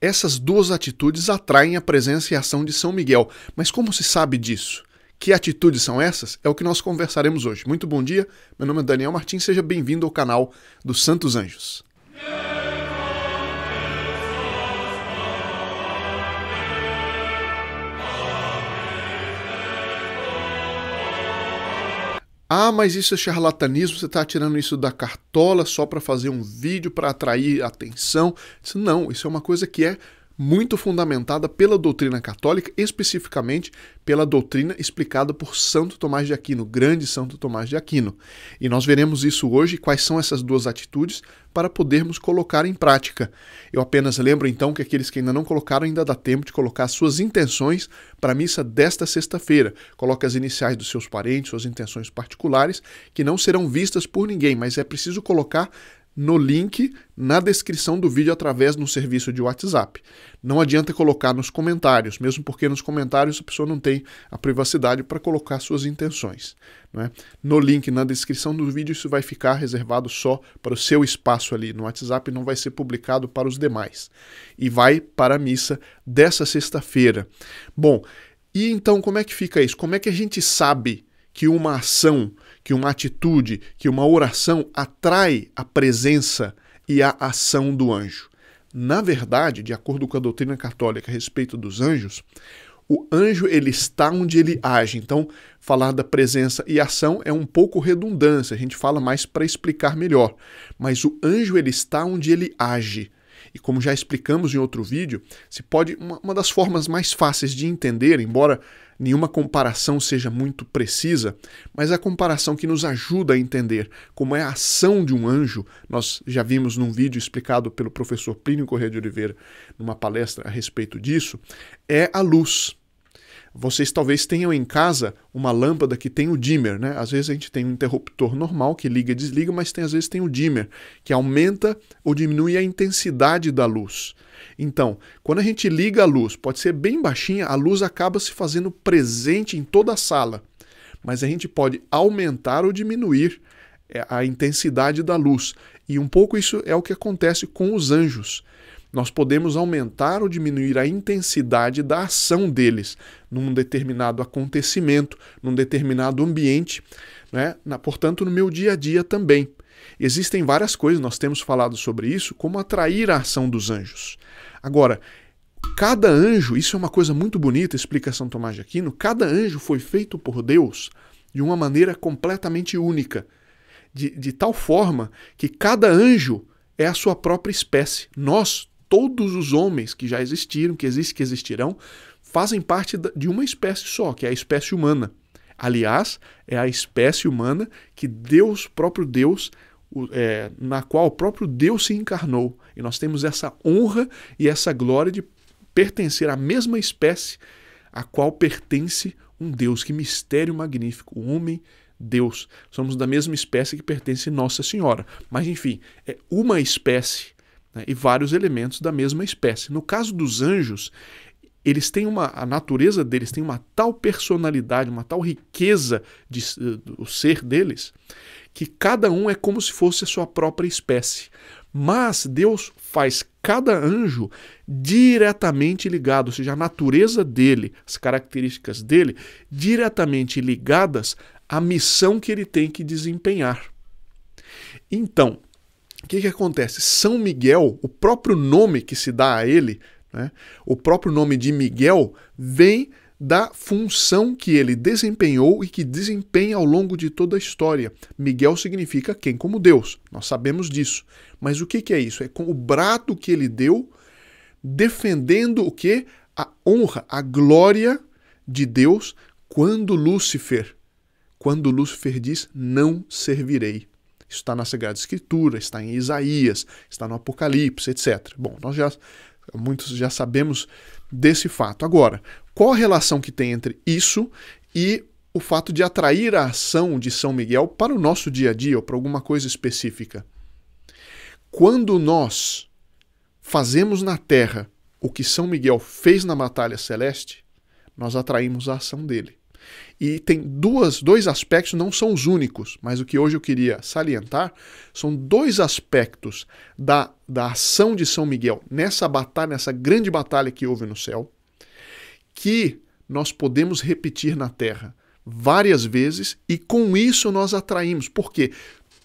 Essas duas atitudes atraem a presença e a ação de São Miguel. Mas como se sabe disso? Que atitudes são essas? É o que nós conversaremos hoje. Muito bom dia, meu nome é Daniel Martins, seja bem-vindo ao canal dos Santos Anjos. Ah, mas isso é charlatanismo, você está tirando isso da cartola só para fazer um vídeo para atrair atenção. Não, isso é uma coisa que é muito fundamentada pela doutrina católica, especificamente pela doutrina explicada por Santo Tomás de Aquino, grande Santo Tomás de Aquino. E nós veremos isso hoje, quais são essas duas atitudes, para podermos colocar em prática. Eu apenas lembro então que aqueles que ainda não colocaram, ainda dá tempo de colocar suas intenções para a missa desta sexta-feira. Coloque as iniciais dos seus parentes, suas intenções particulares, que não serão vistas por ninguém, mas é preciso colocar no link na descrição do vídeo através de um serviço de WhatsApp. Não adianta colocar nos comentários, mesmo porque nos comentários a pessoa não tem a privacidade para colocar suas intenções, não é? No link na descrição do vídeo isso vai ficar reservado só para o seu espaço ali no WhatsApp e não vai ser publicado para os demais. E vai para a missa dessa sexta-feira. Bom, e então como é que fica isso? Como é que a gente sabe que uma ação, que uma atitude, que uma oração atrai a presença e a ação do anjo? Na verdade, de acordo com a doutrina católica a respeito dos anjos, o anjo ele está onde ele age. Então, falar da presença e ação é um pouco redundância, a gente fala mais para explicar melhor. Mas o anjo ele está onde ele age. E como já explicamos em outro vídeo, se pode uma das formas mais fáceis de entender, embora nenhuma comparação seja muito precisa, mas a comparação que nos ajuda a entender como é a ação de um anjo, nós já vimos num vídeo explicado pelo professor Plínio Corrêa de Oliveira, numa palestra a respeito disso, é a luz. Vocês talvez tenham em casa uma lâmpada que tem o dimmer, né? Às vezes a gente tem um interruptor normal que liga e desliga, mas às vezes tem o dimmer, que aumenta ou diminui a intensidade da luz. Então, quando a gente liga a luz, pode ser bem baixinha, a luz acaba se fazendo presente em toda a sala. Mas a gente pode aumentar ou diminuir a intensidade da luz. E um pouco isso é o que acontece com os anjos. Nós podemos aumentar ou diminuir a intensidade da ação deles num determinado acontecimento, num determinado ambiente, né? Portanto, no meu dia a dia também. Existem várias coisas, nós temos falado sobre isso, como atrair a ação dos anjos. Agora, cada anjo, isso é uma coisa muito bonita, explica São Tomás de Aquino, cada anjo foi feito por Deus de uma maneira completamente única, de tal forma que cada anjo é a sua própria espécie. Nós, todos os homens que já existiram, que existirão, fazem parte de uma espécie só, que é a espécie humana. Aliás, é a espécie humana que Deus, próprio Deus, na qual o próprio Deus se encarnou. E nós temos essa honra e essa glória de pertencer à mesma espécie a qual pertence um Deus. Que mistério magnífico! O homem, Deus. Somos da mesma espécie que pertence Nossa Senhora. Mas, enfim, é uma espécie, né, e vários elementos da mesma espécie. No caso dos anjos, eles têm a natureza deles tem uma tal personalidade, uma tal riqueza do ser deles, que cada um é como se fosse a sua própria espécie. Mas Deus faz cada anjo diretamente ligado, ou seja, a natureza dele, as características dele, diretamente ligadas à missão que ele tem que desempenhar. Então, o que acontece? São Miguel, o próprio nome que se dá a ele, né, o próprio nome de Miguel, vem da função que ele desempenhou e que desempenha ao longo de toda a história. Miguel significa quem como Deus, nós sabemos disso. Mas o que é isso? É com o brado que ele deu, defendendo o quê? A honra, a glória de Deus quando Lúcifer diz, não servirei. Isso está na Sagrada Escritura, está em Isaías, está no Apocalipse, etc. Bom, muitos já sabemos desse fato. Agora, qual a relação que tem entre isso e o fato de atrair a ação de São Miguel para o nosso dia a dia ou para alguma coisa específica? Quando nós fazemos na Terra o que São Miguel fez na batalha celeste, nós atraímos a ação dele. E tem dois aspectos, não são os únicos, mas o que hoje eu queria salientar são dois aspectos da ação de São Miguel nessa batalha, nessa grande batalha que houve no céu, que nós podemos repetir na Terra várias vezes e com isso nós atraímos. Por quê?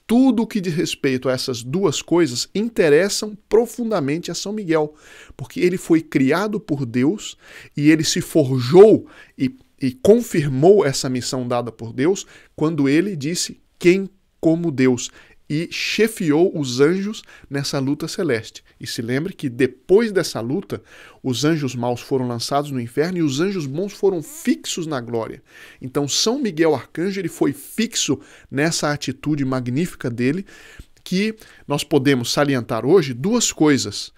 Tudo o que diz respeito a essas duas coisas interessam profundamente a São Miguel, porque ele foi criado por Deus e ele se forjou e confirmou essa missão dada por Deus quando ele disse quem como Deus e chefiou os anjos nessa luta celeste. E se lembre que depois dessa luta, os anjos maus foram lançados no inferno e os anjos bons foram fixos na glória. Então São Miguel Arcanjo ele foi fixo nessa atitude magnífica dele, que nós podemos salientar hoje duas coisas.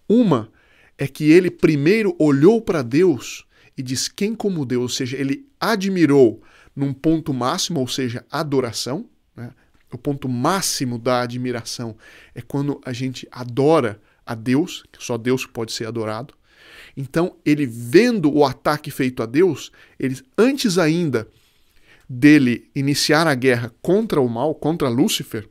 Uma é que ele primeiro olhou para Deus e diz quem como Deus, ou seja, ele admirou num ponto máximo, ou seja, adoração, né? O ponto máximo da admiração é quando a gente adora a Deus, que só Deus pode ser adorado. Então, ele vendo o ataque feito a Deus, ele, antes ainda dele iniciar a guerra contra o mal, contra Lúcifer,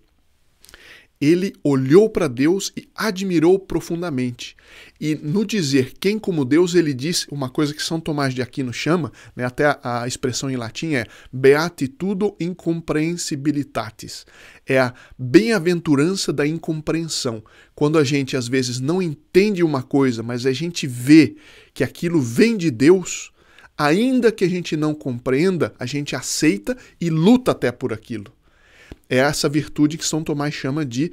ele olhou para Deus e admirou profundamente. E no dizer quem como Deus, ele disse uma coisa que São Tomás de Aquino chama, né, até a expressão em latim é beatitudo incomprehensibilitatis. É a bem-aventurança da incompreensão. Quando a gente às vezes não entende uma coisa, mas a gente vê que aquilo vem de Deus, ainda que a gente não compreenda, a gente aceita e luta até por aquilo. É essa virtude que São Tomás chama de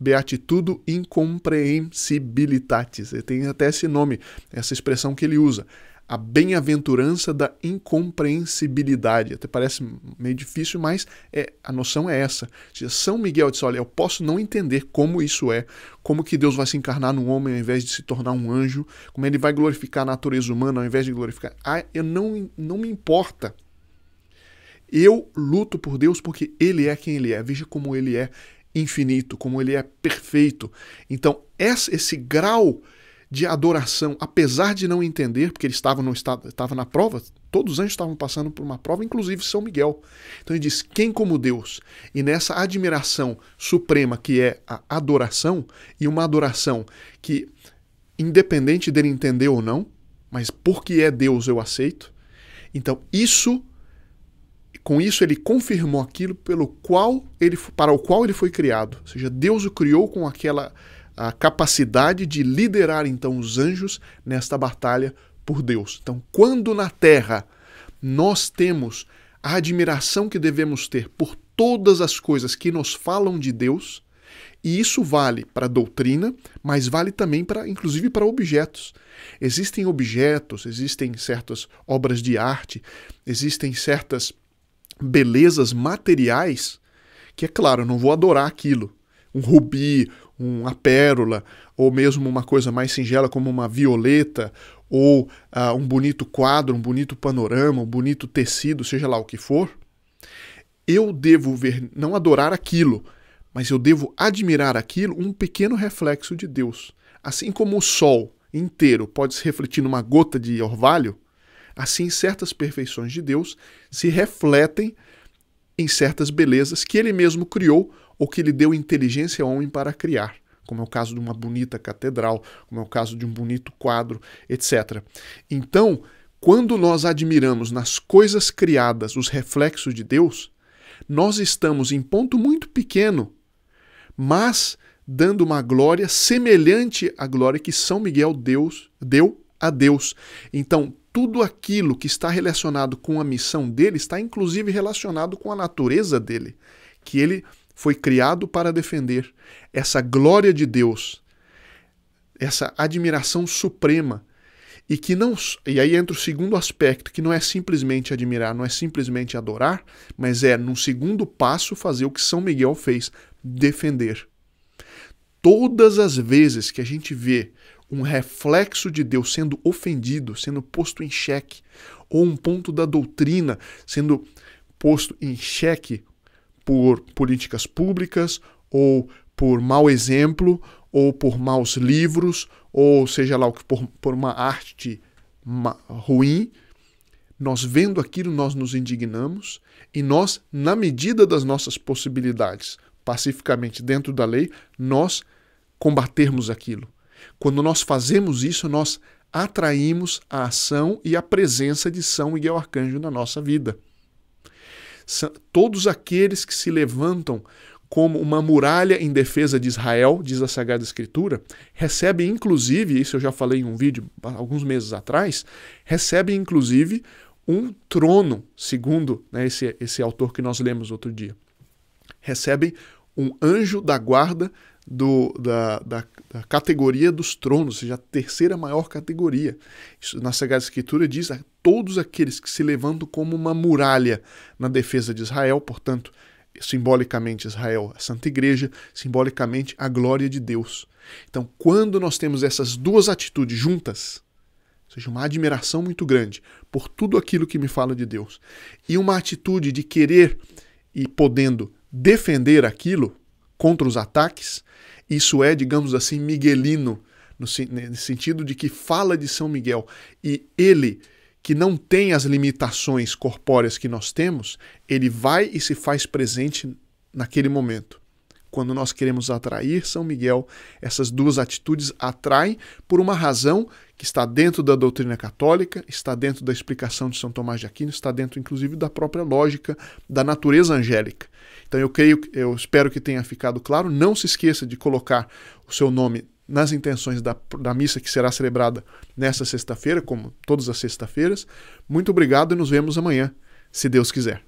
beatitudo incomprehensibilitatis. Ele tem até esse nome, essa expressão que ele usa. A bem-aventurança da incompreensibilidade. Até parece meio difícil, mas a noção é essa. São Miguel disse, olha, eu posso não entender como isso é, como que Deus vai se encarnar num homem ao invés de se tornar um anjo, como ele vai glorificar a natureza humana ao invés de glorificar... eu não me importa. Eu luto por Deus porque Ele é quem Ele é. Veja como Ele é infinito, como Ele é perfeito. Então, esse grau de adoração, apesar de não entender, porque ele estava na prova, todos os anjos estavam passando por uma prova, inclusive São Miguel. Então ele diz, quem como Deus? E nessa admiração suprema que é a adoração, e uma adoração que, independente dele entender ou não, mas porque é Deus eu aceito, então com isso ele confirmou aquilo para o qual ele foi criado. Ou seja, Deus o criou com a capacidade de liderar então os anjos nesta batalha por Deus. Então, quando na Terra nós temos a admiração que devemos ter por todas as coisas que nos falam de Deus, e isso vale para a doutrina, mas vale também inclusive para objetos. Existem objetos, existem certas obras de arte, existem certas belezas materiais que, é claro, eu não vou adorar aquilo. Um rubi, uma pérola, ou mesmo uma coisa mais singela como uma violeta, ou um bonito quadro, um bonito panorama, um bonito tecido, seja lá o que for. Eu devo não adorar aquilo, mas eu devo admirar aquilo, um pequeno reflexo de Deus. Assim como o sol inteiro pode se refletir numa gota de orvalho, assim, certas perfeições de Deus se refletem em certas belezas que ele mesmo criou ou que ele deu inteligência ao homem para criar, como é o caso de uma bonita catedral, como é o caso de um bonito quadro, etc. Então, quando nós admiramos nas coisas criadas os reflexos de Deus, nós estamos em ponto muito pequeno, mas dando uma glória semelhante à glória que São Miguel deu a Deus. Então, tudo aquilo que está relacionado com a missão dele está inclusive relacionado com a natureza dele, que ele foi criado para defender. Essa glória de Deus, essa admiração suprema, e aí entra o segundo aspecto, que não é simplesmente admirar, não é simplesmente adorar, mas é, num segundo passo, fazer o que São Miguel fez, defender. Todas as vezes que a gente vê um reflexo de Deus sendo ofendido, sendo posto em xeque, ou um ponto da doutrina sendo posto em xeque por políticas públicas, ou por mau exemplo, ou por maus livros, ou seja lá, por uma arte ruim, Nós vendo aquilo, nós nos indignamos e nós, na medida das nossas possibilidades, pacificamente dentro da lei, nós combatermos aquilo. Quando nós fazemos isso, nós atraímos a ação e a presença de São Miguel Arcanjo na nossa vida. Todos aqueles que se levantam como uma muralha em defesa de Israel, diz a Sagrada Escritura, recebem inclusive, isso eu já falei em um vídeo alguns meses atrás, recebem inclusive um trono, segundo, né, esse autor que nós lemos outro dia. Recebem um anjo da guarda da categoria dos tronos, ou seja, a terceira maior categoria. Isso, na Sagrada Escritura diz a todos aqueles que se levantam como uma muralha na defesa de Israel, portanto, simbolicamente Israel, a Santa Igreja, simbolicamente a glória de Deus. Então, quando nós temos essas duas atitudes juntas, ou seja, uma admiração muito grande por tudo aquilo que me fala de Deus, e uma atitude de querer e podendo defender aquilo contra os ataques, isso é, digamos assim, miguelino, no sentido de que fala de São Miguel, e ele, que não tem as limitações corpóreas que nós temos, ele vai e se faz presente naquele momento. Quando nós queremos atrair São Miguel, essas duas atitudes atraem por uma razão que está dentro da doutrina católica, está dentro da explicação de São Tomás de Aquino, está dentro, inclusive, da própria lógica da natureza angélica. Então eu espero que tenha ficado claro. Não se esqueça de colocar o seu nome nas intenções da missa que será celebrada nesta sexta-feira, como todas as sextas-feiras. Muito obrigado e nos vemos amanhã, se Deus quiser.